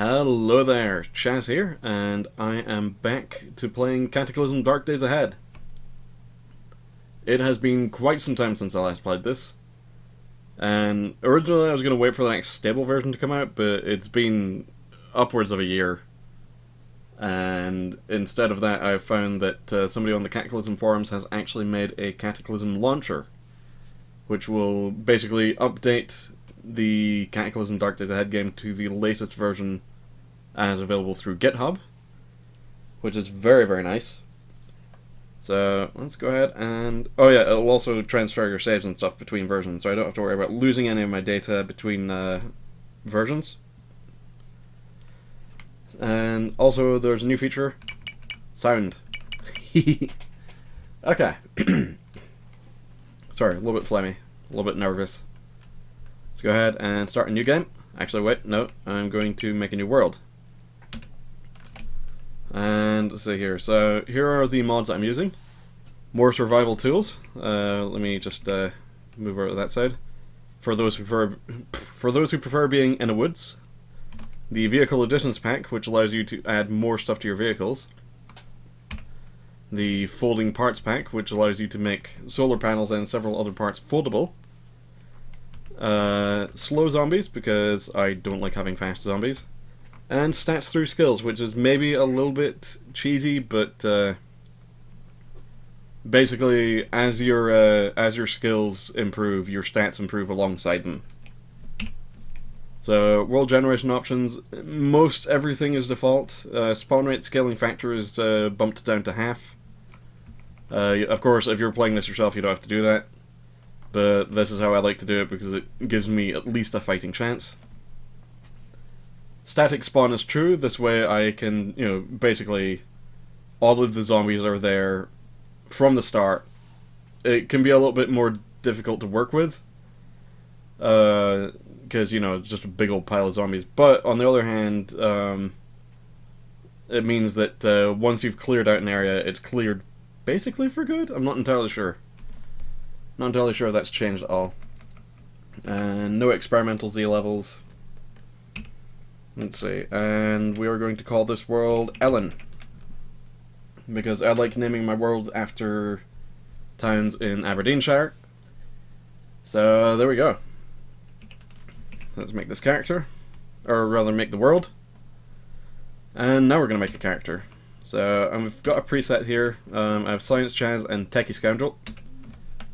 Hello there, Chaz here, and I am back to playing Cataclysm Dark Days Ahead. It has been quite some time since I last played this, and originally I was going to wait for the next stable version to come out, but it's been upwards of a year, and instead of that I found that somebody on the Cataclysm forums has actually made a Cataclysm launcher, which will basically update the Cataclysm Dark Days Ahead game to the latest version as available through GitHub, which is very, very nice. So let's go ahead and... oh yeah, it'll also transfer your saves and stuff between versions, so I don't have to worry about losing any of my data between versions. And also there's a new feature, sound. Okay. Sorry, a little bit phlegmy, a little bit nervous. Let's go ahead and start a new game. Actually, wait, no, I'm going to make a new world. And let's see here. So here are the mods I'm using. More survival tools. Let me just move over to that side. For those who prefer being in the woods, the vehicle additions pack, which allows you to add more stuff to your vehicles. The folding parts pack, which allows you to make solar panels and several other parts foldable. Slow zombies, because I don't like having fast zombies. And stats through skills, which is maybe a little bit cheesy, but basically as your skills improve, your stats improve alongside them. So world generation options, most everything is default. Spawn rate scaling factor is bumped down to half. Of course, if you're playing this yourself, you don't have to do that. But this is how I like to do it because it gives me at least a fighting chance. Static spawn is true. This way I can, basically all of the zombies are there from the start. It can be a little bit more difficult to work with. Because, it's just a big old pile of zombies. But on the other hand, it means that once you've cleared out an area, it's cleared basically for good? I'm not entirely sure. Not entirely sure if that's changed at all. And no experimental Z levels. Let's see. And we are going to call this world Ellon, because I like naming my worlds after towns in Aberdeenshire. So there we go. Let's make this character. Or rather make the world. And now we're going to make a character. So I've got a preset here. I have Science Chaz and Techie Scoundrel. I'm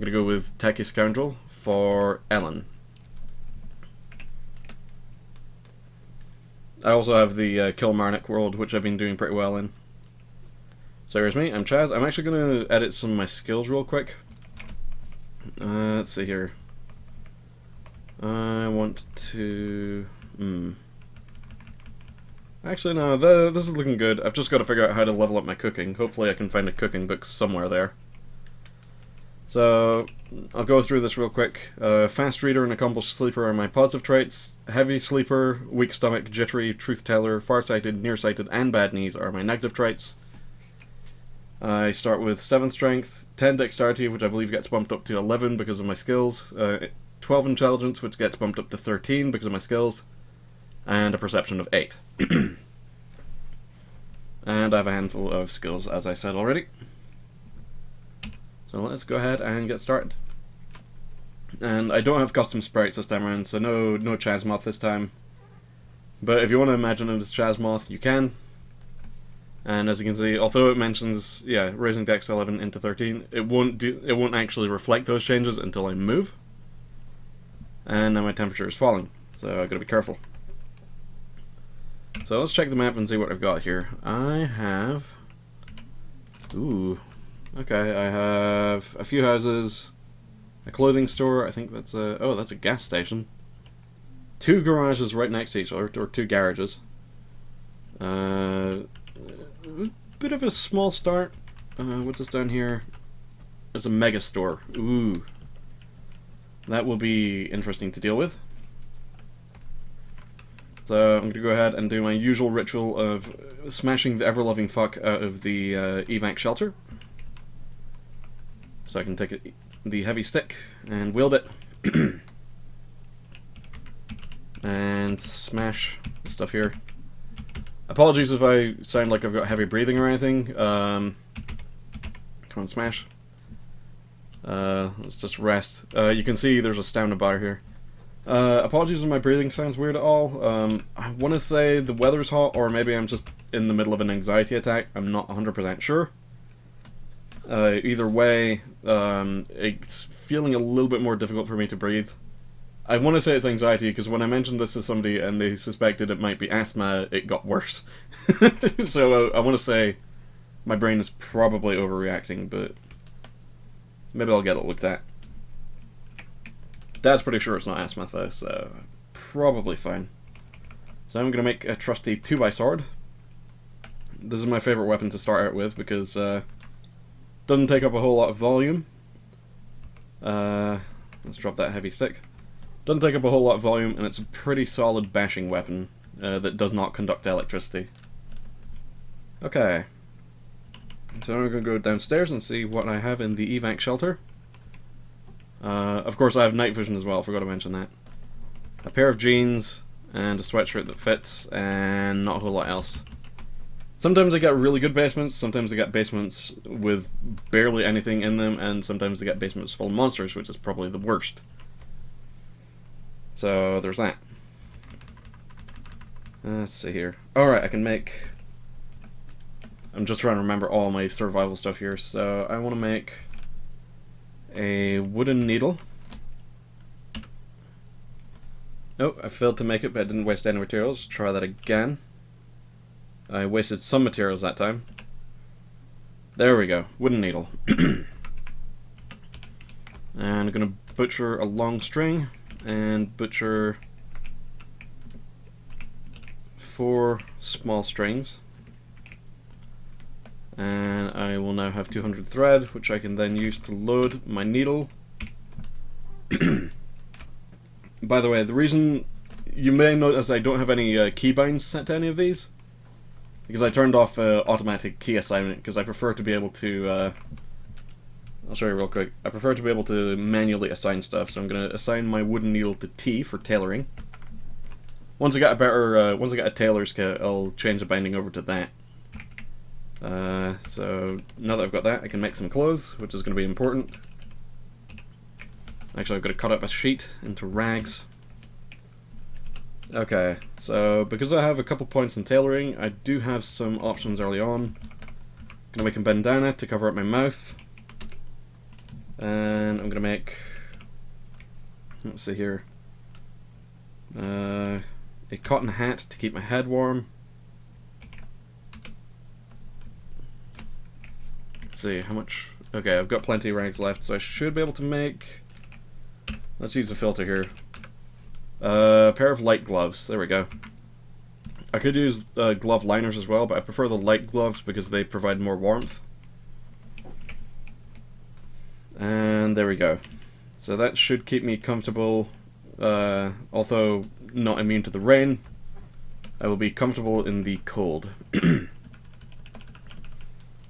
going to go with Techie Scoundrel for Ellon. I also have the Kilmarnock world, which I've been doing pretty well in. So here's me, I'm Chaz. I'm actually going to edit some of my skills real quick. Let's see here. I want to... Actually, no, this is looking good. I've just got to figure out how to level up my cooking. Hopefully I can find a cooking book somewhere there. So, I'll go through this real quick. Fast reader and accomplished sleeper are my positive traits. Heavy sleeper, weak stomach, jittery, truth teller, farsighted, nearsighted, and bad knees are my negative traits. I start with 7 strength, 10 dexterity, which I believe gets bumped up to 11 because of my skills, 12 intelligence, which gets bumped up to 13 because of my skills, and a perception of 8. And I have a handful of skills, as I said already. So let's go ahead and get started. And I don't have custom sprites this time around, so no Chazmoth this time. But if you want to imagine it as Chazmoth, you can. And as you can see, although it mentions, raising Dex 11 into 13, it won't actually reflect those changes until I move. And now my temperature is falling, so I've got to be careful. So let's check the map and see what I've got here. I have... ooh... okay, I have a few houses, a clothing store, I think that's a... oh, that's a gas station. 2 garages right next to each other, or 2 garages. Bit of a small start. What's this down here? It's a mega store. Ooh. That will be interesting to deal with. So I'm going to go ahead and do my usual ritual of smashing the ever-loving fuck out of the evac shelter. So I can take the heavy stick and wield it. And smash the stuff here. Apologies if I sound like I've got heavy breathing or anything. Come on, smash. Let's just rest. You can see there's a stamina bar here. Apologies if my breathing sounds weird at all. I want to say the weather's hot, or maybe I'm just in the middle of an anxiety attack. I'm not 100% sure. Either way, it's feeling a little bit more difficult for me to breathe. I want to say it's anxiety, because when I mentioned this to somebody and they suspected it might be asthma, it got worse. So I want to say my brain is probably overreacting, but maybe I'll get it looked at. Dad's pretty sure it's not asthma though, so probably fine. So I'm going to make a trusty 2x sword. This is my favourite weapon to start out with, because doesn't take up a whole lot of volume. Let's drop that heavy stick. Doesn't take up a whole lot of volume, and it's a pretty solid bashing weapon that does not conduct electricity. Okay. So I'm going to go downstairs and see what I have in the evac shelter. Of course I have night vision as well, forgot to mention that. A pair of jeans, and a sweatshirt that fits, and not a whole lot else. Sometimes I get really good basements, sometimes I get basements with barely anything in them, and sometimes I get basements full of monsters, which is probably the worst. So there's that. Let's see here. Alright, I can make... I'm just trying to remember all my survival stuff here, so I want to make a wooden needle. Oh, I failed to make it, but I didn't waste any materials. Try that again. I wasted some materials that time. There we go, wooden needle. And I'm going to butcher a long string and butcher 4 small strings. And I will now have 200 thread, which I can then use to load my needle. By the way, the reason you may notice I don't have any keybinds set to any of these, because I turned off automatic key assignment, because I prefer to be able to, I'll show you real quick, I prefer to be able to manually assign stuff, so I'm going to assign my wooden needle to T for tailoring. Once I get a better, once I get a tailor's kit, I'll change the binding over to that. So now that I've got that, I can make some clothes, which is going to be important. Actually, I've got to cut up a sheet into rags. Okay, so because I have a couple points in tailoring, I do have some options early on. I'm going to make a bandana to cover up my mouth. And I'm going to make, let's see here, a cotton hat to keep my head warm. Let's see, how much... Okay, I've got plenty of rags left, so I should be able to make... Let's use a filter here. A pair of light gloves, there we go. I could use glove liners as well, but I prefer the light gloves because they provide more warmth. And there we go. So that should keep me comfortable, although not immune to the rain. I will be comfortable in the cold.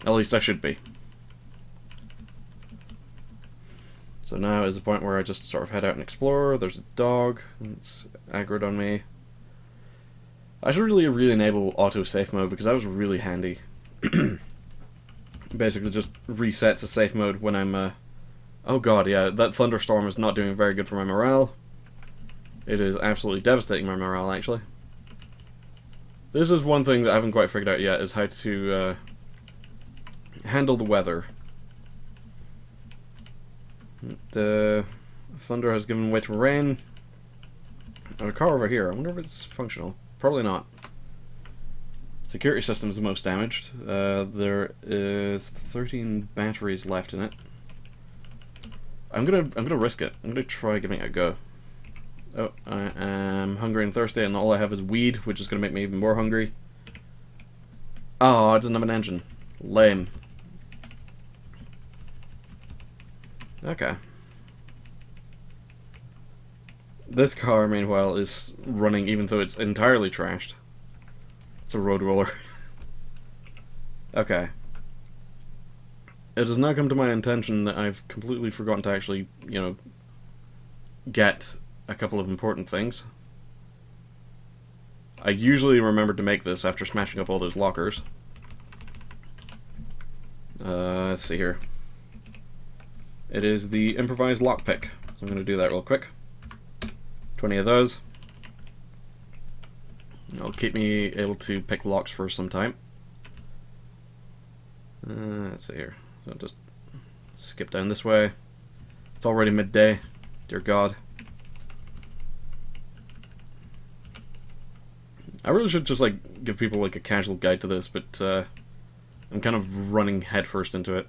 At least I should be. So now is the point where I just sort of head out and explore. There's a dog that's aggroed on me. I should really enable auto safe mode because that was really handy. Basically just resets a safe mode when I'm oh god, yeah, that thunderstorm is not doing very good for my morale. It is absolutely devastating my morale, actually. This is one thing that I haven't quite figured out yet, is how to handle the weather. The thunder has given way to rain. Oh, a car over here. I wonder if it's functional. Probably not. Security system is the most damaged. There is 13 batteries left in it. I'm gonna risk it. I'm gonna try giving it a go. Oh, I am hungry and thirsty, and all I have is weed, which is gonna make me even more hungry. Oh, it doesn't have an engine. Lame. Okay. This car, meanwhile, is running even though it's entirely trashed. It's a road roller. Okay. It has now come to my attention that I've completely forgotten to actually, you know, get a couple of important things. I usually remember to make this after smashing up all those lockers. Let's see here. It is the improvised lockpick. So I'm going to do that real quick. 20 of those. It'll keep me able to pick locks for some time. Let's see here. So I'll just skip down this way. It's already midday. Dear God. I really should just like give people like a casual guide to this, but I'm kind of running headfirst into it.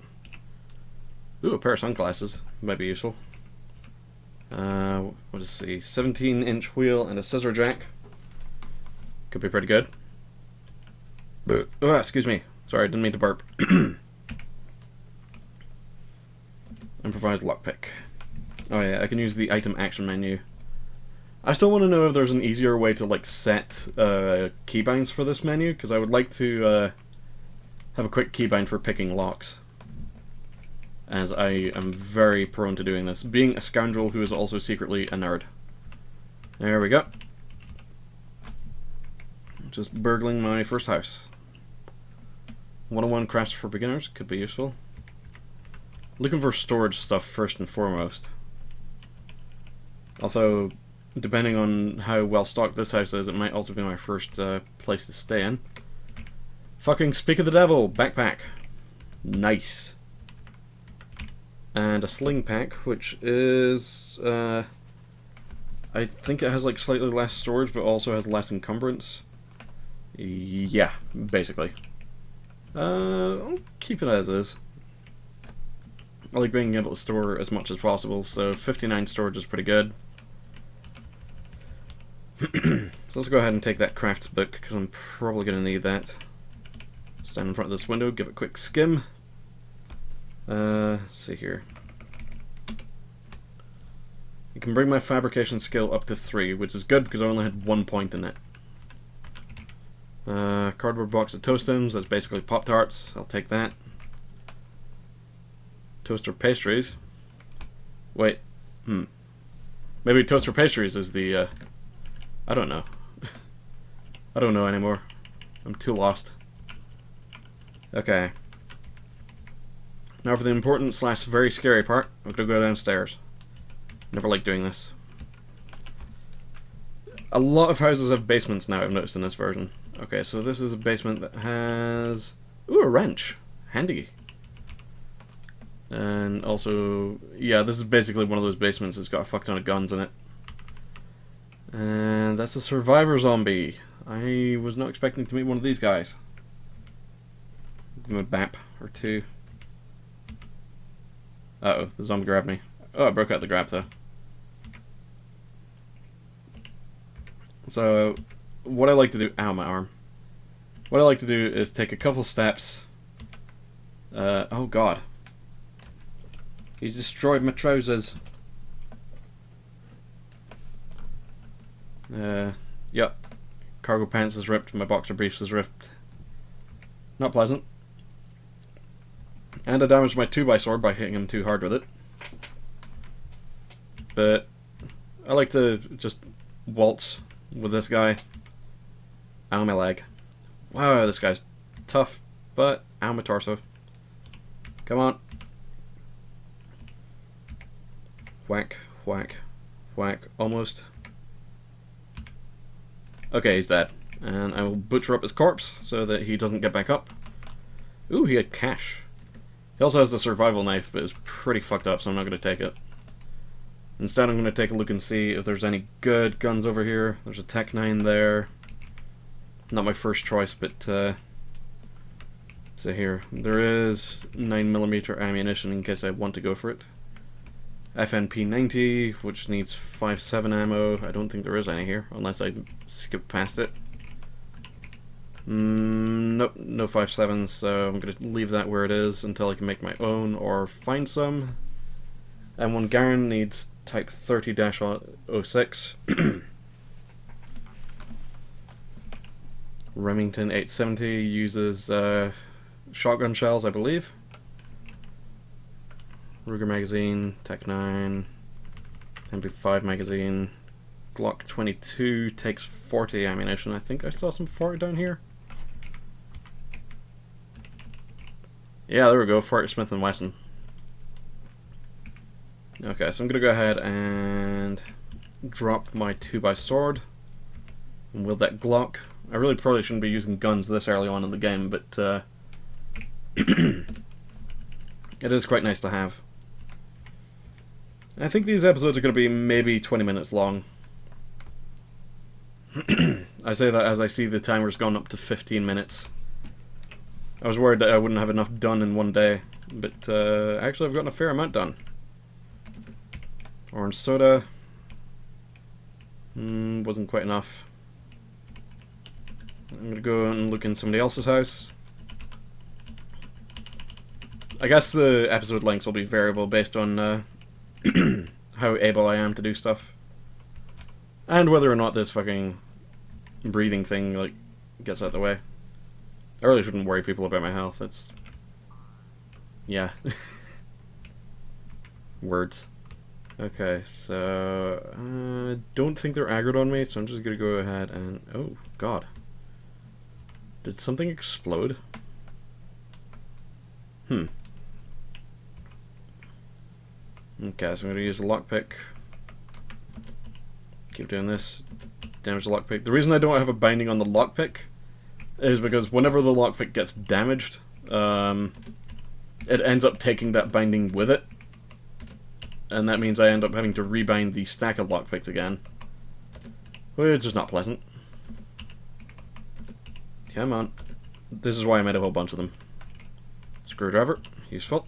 Ooh, a pair of sunglasses might be useful. What is the 17-inch wheel and a scissor jack? Could be pretty good. Oh, excuse me. Sorry, I didn't mean to burp. Improvised lockpick. Oh yeah, I can use the item action menu. I still want to know if there's an easier way to like set keybinds for this menu, because I would like to have a quick keybind for picking locks, as I am very prone to doing this, being a scoundrel who is also secretly a nerd. There we go. Just burgling my first house. 101 crafts for beginners could be useful. Looking for storage stuff first and foremost. Although, depending on how well stocked this house is, it might also be my first place to stay in. Fucking speak of the devil! Backpack. Nice. And a sling pack, which is... I think it has like slightly less storage, but also has less encumbrance. Yeah, basically. I'll keep it as is. I like being able to store as much as possible, so 59 storage is pretty good. So let's go ahead and take that crafts book, because I'm probably going to need that. Stand in front of this window, give it a quick skim. Let's see here. You can bring my fabrication skill up to 3, which is good because I only had 1 point in it. Cardboard box of Toastums, that's basically Pop-Tarts, I'll take that. Toaster pastries. Wait, maybe toaster pastries is the, I don't know. I don't know anymore. I'm too lost. Okay. Now for the important / very scary part, I'm gonna go downstairs. Never liked doing this. A lot of houses have basements now, I've noticed in this version. Okay, so this is a basement that has... Ooh, a wrench. Handy. And also, yeah, this is basically one of those basements that's got a fuck ton of guns in it. And that's a survivor zombie. I was not expecting to meet one of these guys. Give him a bap or two. Uh-oh, the zombie grabbed me. Oh, I broke out the grab though. So, what I like to do... Ow, my arm. What I like to do is take a couple steps. Oh god. He's destroyed my trousers. Yep. Cargo pants is ripped, my boxer briefs is ripped. Not pleasant. And I damaged my 2x sword by hitting him too hard with it. But I like to just waltz with this guy. Ow, my leg. Wow, this guy's tough, but ow, my torso. Come on. Whack, whack, whack. Almost. Okay, he's dead. And I will butcher up his corpse so that he doesn't get back up. Ooh, he had cash. He also has the survival knife, but it's pretty fucked up, so I'm not going to take it. Instead, I'm going to take a look and see if there's any good guns over here. There's a Tech 9 there. Not my first choice, but so here. There is 9mm ammunition in case I want to go for it. FNP 90, which needs 5.7 ammo. I don't think there is any here, unless I skip past it. Nope, no 5.7s, so I'm going to leave that where it is until I can make my own or find some. M1 Garand needs Type 30-06. Remington 870 uses shotgun shells, I believe. Ruger magazine, Tech 9, MP5 magazine, Glock 22 takes 40 ammunition. I think I saw some 40 down here. Yeah, there we go, 40 Smith & Wesson. Okay, so I'm gonna go ahead and drop my 2x sword and wield that Glock. I really probably shouldn't be using guns this early on in the game, but it is quite nice to have. I think these episodes are going to be maybe 20 minutes long. I say that as I see the timer's gone up to 15 minutes. I was worried that I wouldn't have enough done in one day, but actually I've gotten a fair amount done. Orange soda. Wasn't quite enough. I'm going to go and look in somebody else's house. I guess the episode lengths will be variable based on how able I am to do stuff. And whether or not this fucking breathing thing, like, gets out of the way. I really shouldn't worry people about my health. It's... yeah. Words. Okay, so... I don't think they're aggroed on me, so I'm just gonna go ahead and... oh, God. Did something explode? Okay, so I'm gonna use a lockpick. Keep doing this. Damage the lockpick. The reason I don't have a binding on the lockpick is because whenever the lockpick gets damaged, it ends up taking that binding with it. And that means I end up having to rebind the stack of lockpicks again. Which is not pleasant. Come on. This is why I made a whole bunch of them. Screwdriver. Useful.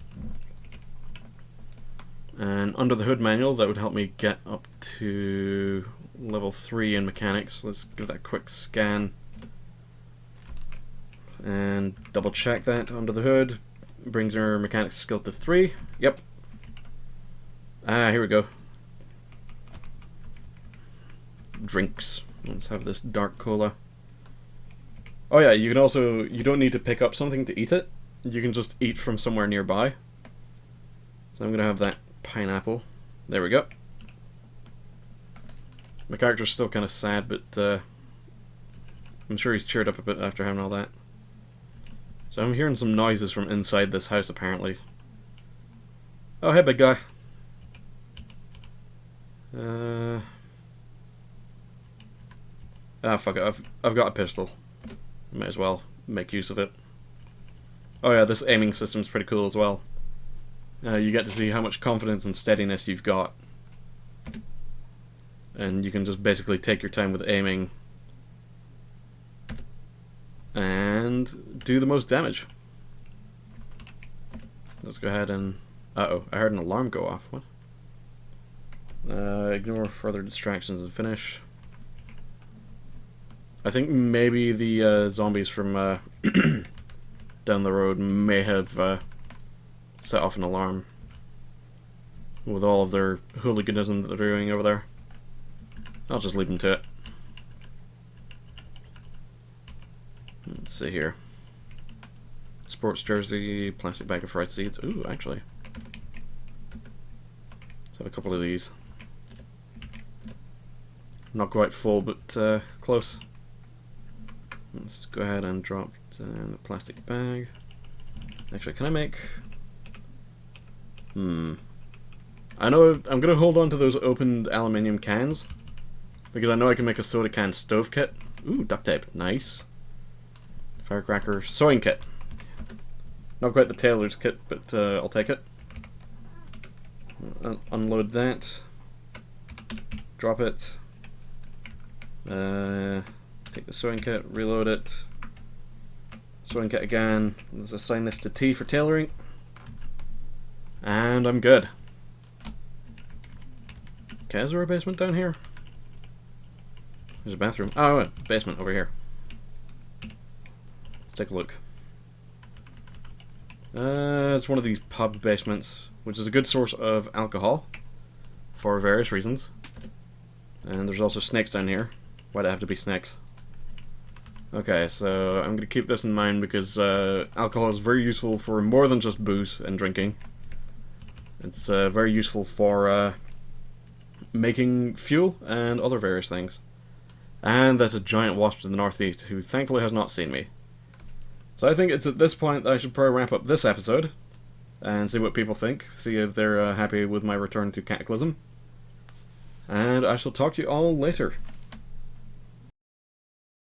And under the hood manual, that would help me get up to level 3 in mechanics. Let's give that a quick scan. And double check that under the hood. Brings our mechanics skill to 3. Yep. Ah, here we go. Drinks. Let's have this dark cola. Oh yeah, you can also... you don't need to pick up something to eat it. You can just eat from somewhere nearby. So I'm gonna have that pineapple. There we go. My character's still kind of sad, but I'm sure he's cheered up a bit after having all that. So I'm hearing some noises from inside this house, apparently. Oh, hey, big guy. Ah, fuck it. I've got a pistol. Might as well make use of it. Oh yeah, this aiming system's pretty cool as well. You get to see how much confidence and steadiness you've got. And you can just basically take your time with aiming and do the most damage. Let's go ahead and... uh-oh, I heard an alarm go off. What? Ignore further distractions and finish. I think maybe the zombies from down the road may have set off an alarm with all of their hooliganism that they're doing over there. I'll just leave them to it. Let's see here. Sports jersey, plastic bag of fried seeds. Ooh, actually. Let's have a couple of these. Not quite full, but close. Let's go ahead and drop down the plastic bag. Actually, can I make... I know I'm going to hold on to those opened aluminium cans, because I know I can make a soda can stove kit. Ooh, duct tape. Nice. Firecracker sewing kit. Not quite the tailor's kit, but I'll take it. Unload that. Drop it. Take the sewing kit, reload it. Sewing kit again. Let's assign this to T for tailoring. And I'm good. Okay, is there a basement down here? There's a bathroom. Oh, basement over here. Let's take a look. It's one of these pub basements, which is a good source of alcohol for various reasons. And there's also snakes down here. Why'd it have to be snakes? Okay, so I'm going to keep this in mind because alcohol is very useful for more than just booze and drinking. It's very useful for making fuel and other various things. And there's a giant wasp in the northeast who thankfully has not seen me. So I think it's at this point that I should probably wrap up this episode and see what people think, see if they're happy with my return to Cataclysm. And I shall talk to you all later.